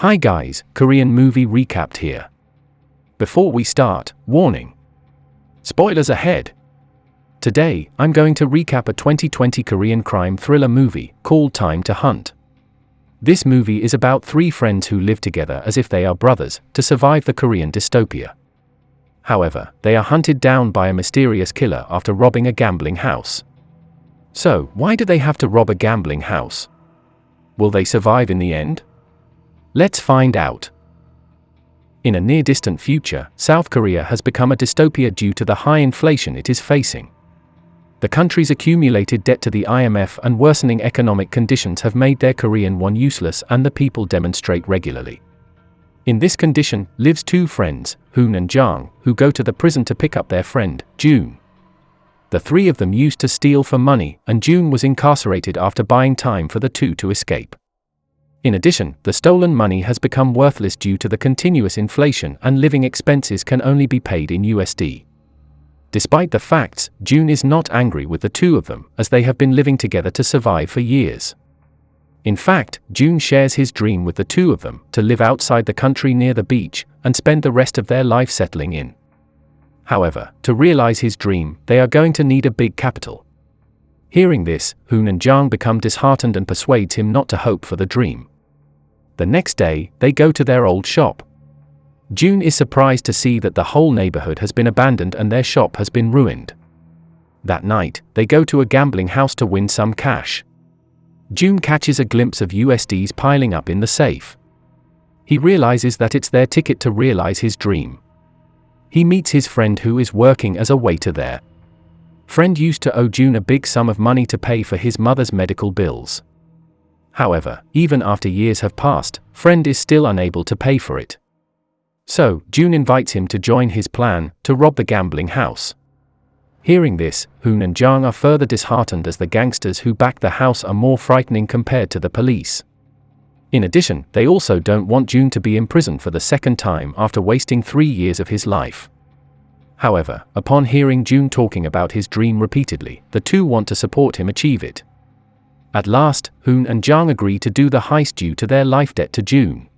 Hi guys, Korean movie recapped here. Before we start, warning. Spoilers ahead. Today, I'm going to recap a 2020 Korean crime thriller movie called Time to Hunt. This movie is about three friends who live together as if they are brothers to survive the Korean dystopia. However, they are hunted down by a mysterious killer after robbing a gambling house. So, why do they have to rob a gambling house? Will they survive in the end? Let's find out. In a near-distant future, South Korea has become a dystopia due to the high inflation it is facing. The country's accumulated debt to the IMF and worsening economic conditions have made their Korean won useless, and the people demonstrate regularly. In this condition, lives two friends, Hoon and Jang, who go to the prison to pick up their friend, June. The three of them used to steal for money, and June was incarcerated after buying time for the two to escape. In addition, the stolen money has become worthless due to the continuous inflation, and living expenses can only be paid in USD. Despite the facts, June is not angry with the two of them, as they have been living together to survive for years. In fact, June shares his dream with the two of them, to live outside the country near the beach, and spend the rest of their life settling in. However, to realize his dream, they are going to need a big capital. Hearing this, Hoon and Jang become disheartened and persuades him not to hope for the dream. The next day, they go to their old shop. June is surprised to see that the whole neighborhood has been abandoned and their shop has been ruined. That night, they go to a gambling house to win some cash. June catches a glimpse of USDs piling up in the safe. He realizes that it's their ticket to realize his dream. He meets his friend who is working as a waiter there. Friend used to owe June a big sum of money to pay for his mother's medical bills. However, even after years have passed, friend is still unable to pay for it. So, June invites him to join his plan to rob the gambling house. Hearing this, Hoon and Jang are further disheartened as the gangsters who back the house are more frightening compared to the police. In addition, they also don't want June to be imprisoned for the second time after wasting 3 years of his life. However, upon hearing June talking about his dream repeatedly, the two want to support him achieve it. At last, Hoon and Jang agree to do the heist due to their life debt to June.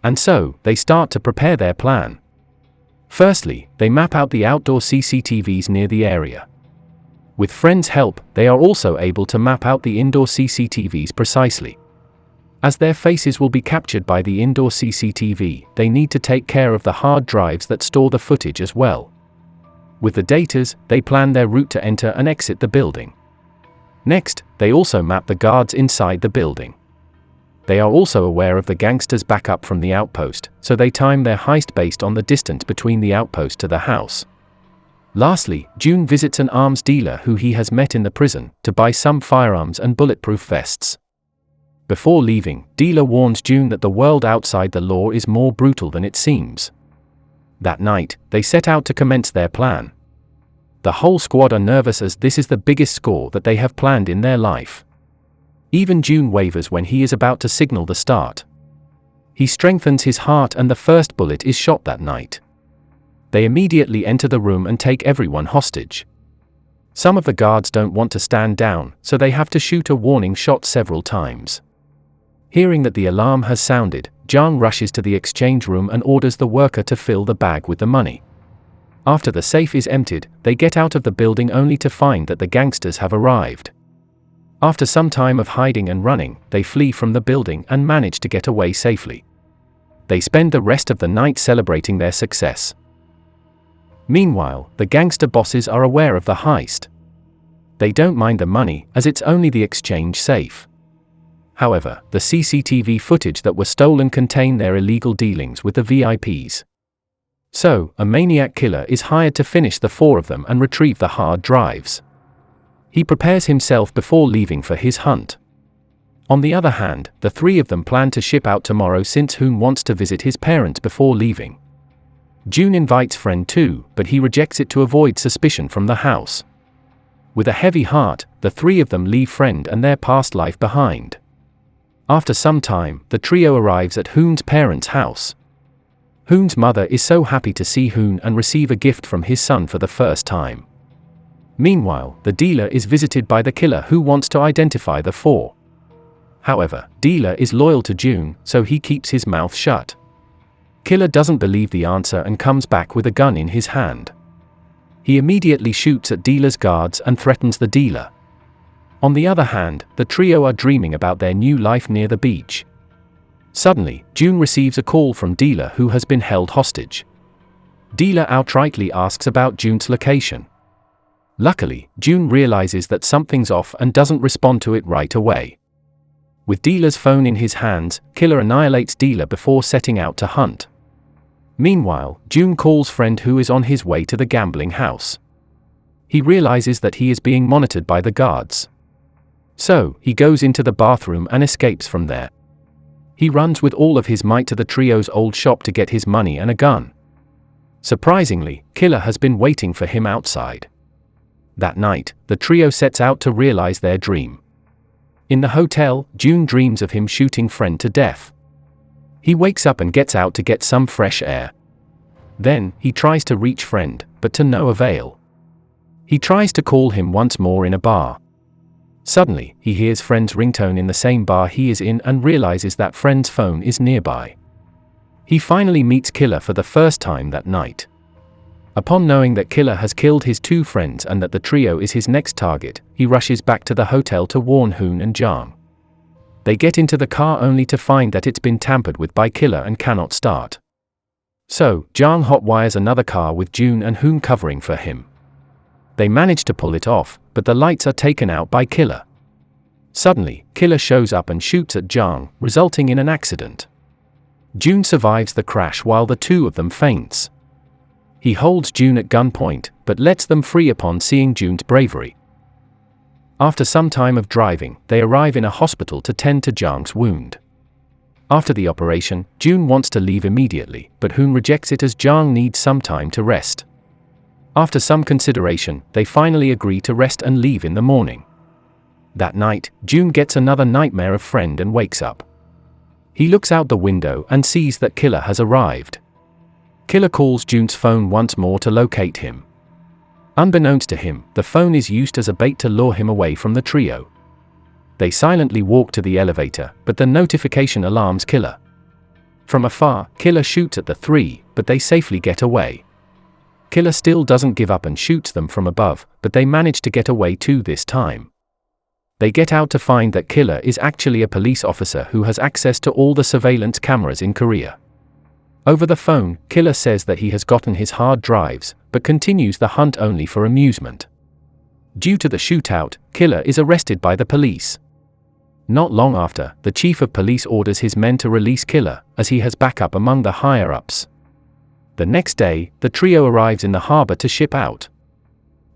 And so, they start to prepare their plan. Firstly, they map out the outdoor CCTVs near the area. With friends' help, they are also able to map out the indoor CCTVs precisely. As their faces will be captured by the indoor CCTV, they need to take care of the hard drives that store the footage as well. With the datas, they plan their route to enter and exit the building. Next, they also map the guards inside the building. They are also aware of the gangsters' backup from the outpost, so they time their heist based on the distance between the outpost to the house. Lastly, June visits an arms dealer who he has met in the prison, to buy some firearms and bulletproof vests. Before leaving, dealer warns June that the world outside the law is more brutal than it seems. That night, they set out to commence their plan. The whole squad are nervous as this is the biggest score that they have planned in their life. Even June wavers when he is about to signal the start. He strengthens his heart and the first bullet is shot that night. They immediately enter the room and take everyone hostage. Some of the guards don't want to stand down, so they have to shoot a warning shot several times. Hearing that the alarm has sounded, Jang rushes to the exchange room and orders the worker to fill the bag with the money. After the safe is emptied, they get out of the building only to find that the gangsters have arrived. After some time of hiding and running, they flee from the building and manage to get away safely. They spend the rest of the night celebrating their success. Meanwhile, the gangster bosses are aware of the heist. They don't mind the money, as it's only the exchange safe. However, the CCTV footage that were stolen contain their illegal dealings with the VIPs. So, a maniac killer is hired to finish the four of them and retrieve the hard drives. He prepares himself before leaving for his hunt. On the other hand, the three of them plan to ship out tomorrow since Hoon wants to visit his parents before leaving. June invites friend too, but he rejects it to avoid suspicion from the house. With a heavy heart, the three of them leave friend and their past life behind. After some time, the trio arrives at Hoon's parents' house. Hoon's mother is so happy to see Hoon and receive a gift from his son for the first time. Meanwhile, the dealer is visited by the killer who wants to identify the four. However, Dealer is loyal to June, so he keeps his mouth shut. Killer doesn't believe the answer and comes back with a gun in his hand. He immediately shoots at Dealer's guards and threatens the Dealer. On the other hand, the trio are dreaming about their new life near the beach. Suddenly, June receives a call from Dealer, who has been held hostage. Dealer outrightly asks about June's location. Luckily, June realizes that something's off and doesn't respond to it right away. With Dealer's phone in his hands, Killer annihilates Dealer before setting out to hunt. Meanwhile, June calls friend who is on his way to the gambling house. He realizes that he is being monitored by the guards. So, he goes into the bathroom and escapes from there. He runs with all of his might to the trio's old shop to get his money and a gun. Surprisingly, Killer has been waiting for him outside. That night, the trio sets out to realize their dream. In the hotel, June dreams of him shooting friend to death. He wakes up and gets out to get some fresh air. Then, he tries to reach friend, but to no avail. He tries to call him once more in a bar. Suddenly, he hears friend's ringtone in the same bar he is in and realizes that friend's phone is nearby. He finally meets Killer for the first time that night. Upon knowing that Killer has killed his two friends and that the trio is his next target, he rushes back to the hotel to warn Hoon and Jang. They get into the car only to find that it's been tampered with by Killer and cannot start. So, Jang hotwires another car with June and Hoon covering for him. They manage to pull it off, but the lights are taken out by Killer. Suddenly, Killer shows up and shoots at Jang, resulting in an accident. June survives the crash while the two of them faints. He holds June at gunpoint, but lets them free upon seeing June's bravery. After some time of driving, they arrive in a hospital to tend to Jang's wound. After the operation, June wants to leave immediately, but Hoon rejects it as Jang needs some time to rest. After some consideration, they finally agree to rest and leave in the morning. That night, June gets another nightmare of friend and wakes up. He looks out the window and sees that Killer has arrived. Killer calls June's phone once more to locate him. Unbeknownst to him, the phone is used as a bait to lure him away from the trio. They silently walk to the elevator, but the notification alarms Killer. From afar, Killer shoots at the three, but they safely get away. Killer still doesn't give up and shoots them from above, but they manage to get away too this time. They get out to find that Killer is actually a police officer who has access to all the surveillance cameras in Korea. Over the phone, Killer says that he has gotten his hard drives, but continues the hunt only for amusement. Due to the shootout, Killer is arrested by the police. Not long after, the chief of police orders his men to release Killer, as he has backup among the higher-ups. The next day, the trio arrives in the harbor to ship out.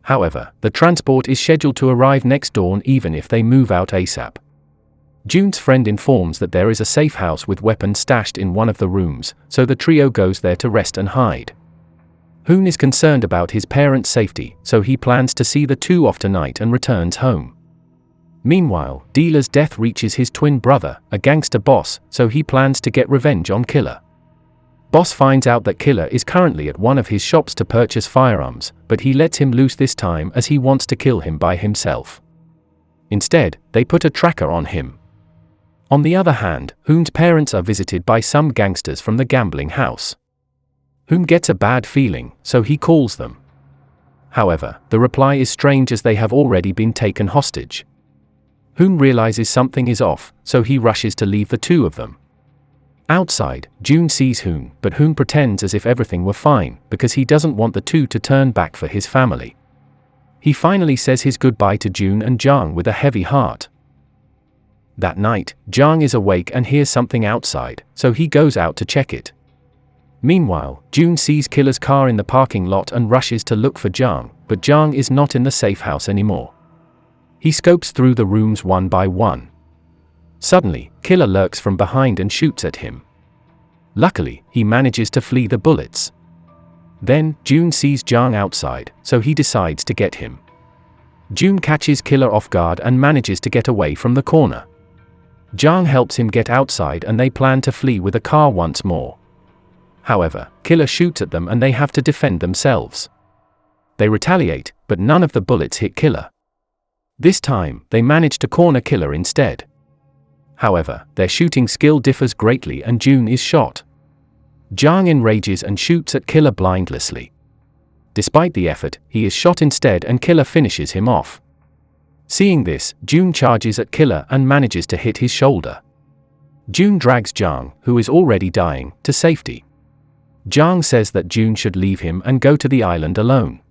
However, the transport is scheduled to arrive next dawn even if they move out ASAP. June's friend informs that there is a safe house with weapons stashed in one of the rooms, so the trio goes there to rest and hide. Hoon is concerned about his parents' safety, so he plans to see the two off tonight and returns home. Meanwhile, Dealer's death reaches his twin brother, a gangster boss, so he plans to get revenge on Killer. Boss finds out that Killer is currently at one of his shops to purchase firearms, but he lets him loose this time as he wants to kill him by himself. Instead, they put a tracker on him. On the other hand, Hoon's parents are visited by some gangsters from the gambling house. Hoon gets a bad feeling, so he calls them. However, the reply is strange as they have already been taken hostage. Hoon realizes something is off, so he rushes to leave the two of them. Outside, June sees Hoon, but Hoon pretends as if everything were fine, because he doesn't want the two to turn back for his family. He finally says his goodbye to June and Jang with a heavy heart. That night, Jang is awake and hears something outside, so he goes out to check it. Meanwhile, June sees Killer's car in the parking lot and rushes to look for Jang, but Jang is not in the safe house anymore. He scopes through the rooms one by one. Suddenly, Killer lurks from behind and shoots at him. Luckily, he manages to flee the bullets. Then, June sees Jang outside, so he decides to get him. June catches Killer off guard and manages to get away from the corner. Jang helps him get outside and they plan to flee with a car once more. However, Killer shoots at them and they have to defend themselves. They retaliate, but none of the bullets hit Killer. This time, they manage to corner Killer instead. However, their shooting skill differs greatly and June is shot. Jiang enrages and shoots at Killer blindlessly. Despite the effort, he is shot instead and Killer finishes him off. Seeing this, June charges at Killer and manages to hit his shoulder. June drags Jiang, who is already dying, to safety. Jiang says that June should leave him and go to the island alone.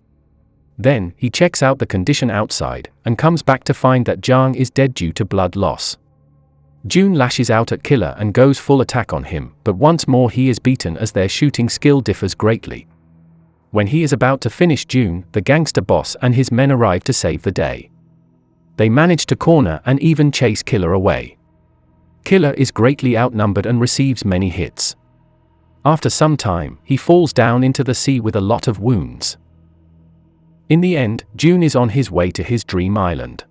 Then, he checks out the condition outside, and comes back to find that Jiang is dead due to blood loss. June lashes out at Killer and goes full attack on him, but once more he is beaten as their shooting skill differs greatly. When he is about to finish June, the gangster boss and his men arrive to save the day. They manage to corner and even chase Killer away. Killer is greatly outnumbered and receives many hits. After some time, he falls down into the sea with a lot of wounds. In the end, June is on his way to his dream island.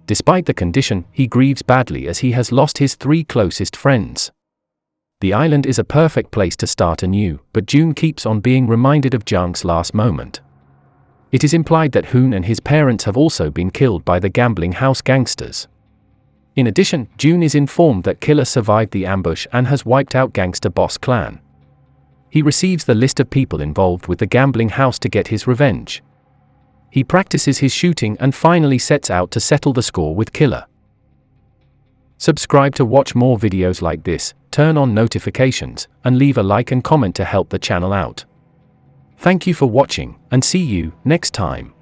Despite the condition, he grieves badly as he has lost his 3 closest friends. The island is a perfect place to start anew, but June keeps on being reminded of Jiang's last moment. It is implied that Hoon and his parents have also been killed by the gambling house gangsters. In addition, June is informed that Killer survived the ambush and has wiped out gangster boss clan. He receives the list of people involved with the gambling house to get his revenge. He practices his shooting and finally sets out to settle the score with Killer. Subscribe to watch more videos like this, turn on notifications, and leave a like and comment to help the channel out. Thank you for watching, and see you next time.